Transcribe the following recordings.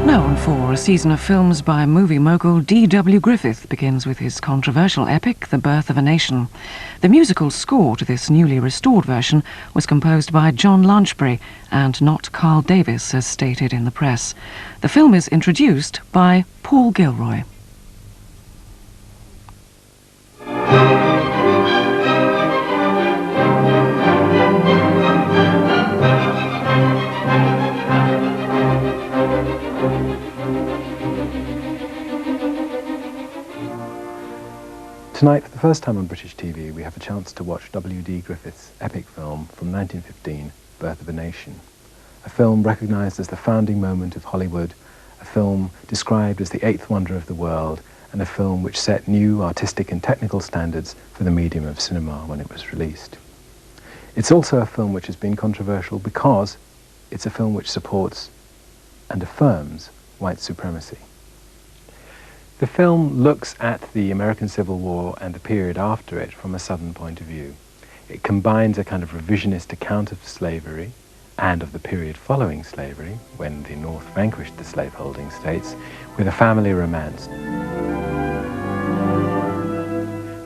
Known for a season of films by movie mogul D.W. Griffith, begins with his controversial epic, The Birth of a Nation. The musical score to this newly restored version was composed by John Lanchbury and not Carl Davis, as stated in the press. The film is introduced by Paul Gilroy. Tonight, for the first time on British TV, we have a chance to watch W.D. Griffith's epic film from 1915, Birth of a Nation. A film recognised as the founding moment of Hollywood, a film described as the eighth wonder of the world, and a film which set new artistic and technical standards for the medium of cinema when it was released. It's also a film which has been controversial because it's a film which supports and affirms white supremacy. The film looks at the American Civil War and the period after it from a Southern point of view. It combines a kind of revisionist account of slavery and of the period following slavery, when the North vanquished the slaveholding states, with a family romance.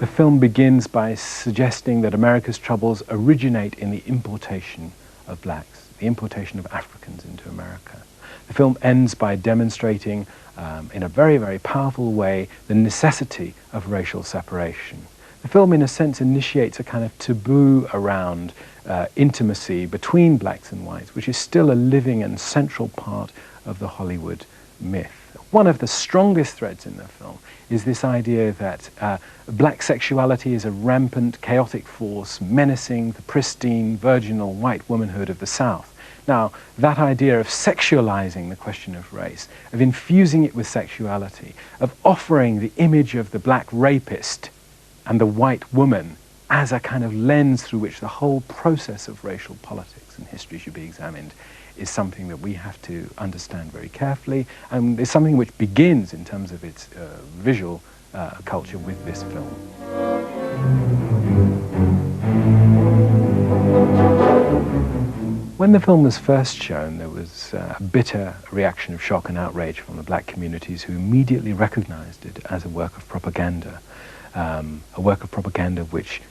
The film begins by suggesting that America's troubles originate in the importation of blacks, the importation of Africans into America. The film ends by demonstrating in a very, very powerful way the necessity of racial separation. The film, in a sense, initiates a kind of taboo around intimacy between blacks and whites, which is still a living and central part of the Hollywood myth. One of the strongest threads in the film is this idea that black sexuality is a rampant, chaotic force menacing the pristine, virginal white womanhood of the South. Now, that idea of sexualizing the question of race, of infusing it with sexuality, of offering the image of the black rapist and the white woman as a kind of lens through which the whole process of racial politics and history should be examined, is something that we have to understand very carefully, and is something which begins in terms of its visual culture with this film. When the film was first shown, there was a bitter reaction of shock and outrage from the black communities, who immediately recognized it as a work of propaganda. Which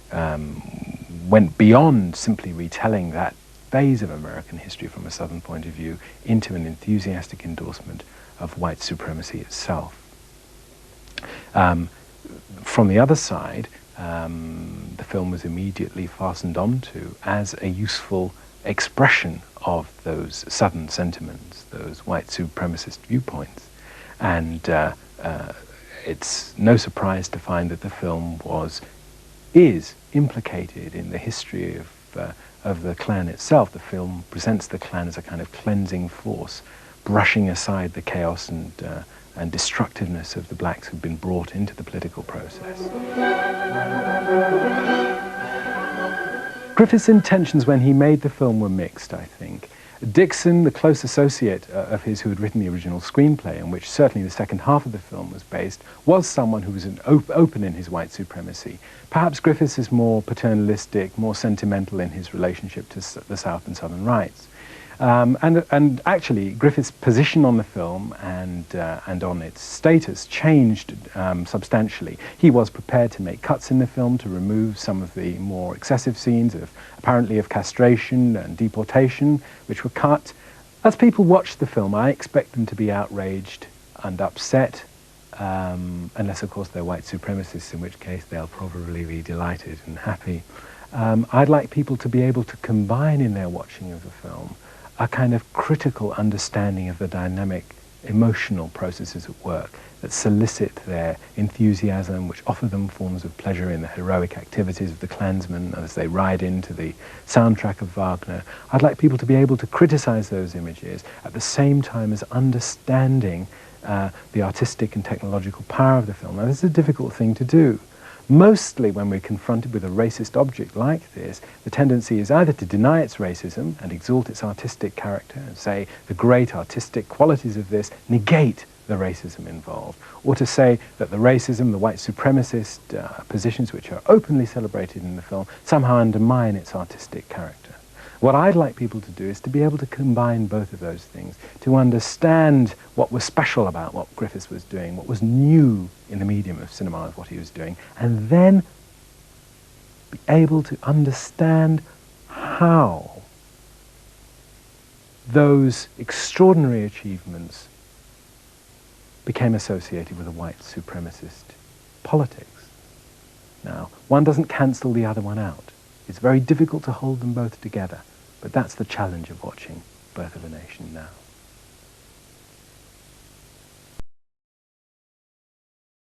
went beyond simply retelling that phase of American history from a Southern point of view into an enthusiastic endorsement of white supremacy itself. From the other side, the film was immediately fastened onto as a useful expression of those Southern sentiments, those white supremacist viewpoints. And it's no surprise to find that the film is implicated in the history of the Klan itself. The film presents the Klan as a kind of cleansing force, brushing aside the chaos and destructiveness of the blacks who've been brought into the political process. Griffith's intentions when he made the film were mixed, I think. Dixon, the close associate of his who had written the original screenplay, on which certainly the second half of the film was based, was someone who was open in his white supremacy. Perhaps Griffith is more paternalistic, more sentimental in his relationship to the South and Southern rights. And actually, Griffith's position on the film and on its status changed substantially. He was prepared to make cuts in the film to remove some of the more excessive scenes apparently of castration and deportation, which were cut. As people watch the film, I expect them to be outraged and upset, unless, of course, they're white supremacists, in which case they'll probably be delighted and happy. I'd like people to be able to combine in their watching of the film a kind of critical understanding of the dynamic emotional processes at work that solicit their enthusiasm, which offer them forms of pleasure in the heroic activities of the Klansmen as they ride into the soundtrack of Wagner. I'd like people to be able to criticize those images at the same time as understanding the artistic and technological power of the film. Now, this is a difficult thing to do. Mostly when we're confronted with a racist object like this, the tendency is either to deny its racism and exalt its artistic character and say the great artistic qualities of this negate the racism involved, or to say that the racism, the white supremacist positions which are openly celebrated in the film somehow undermine its artistic character. What I'd like people to do is to be able to combine both of those things, to understand what was special about what Griffiths was doing, what was new in the medium of cinema of what he was doing, and then be able to understand how those extraordinary achievements became associated with a white supremacist politics. Now, one doesn't cancel the other one out. It's very difficult to hold them both together, but that's the challenge of watching Birth of a Nation now.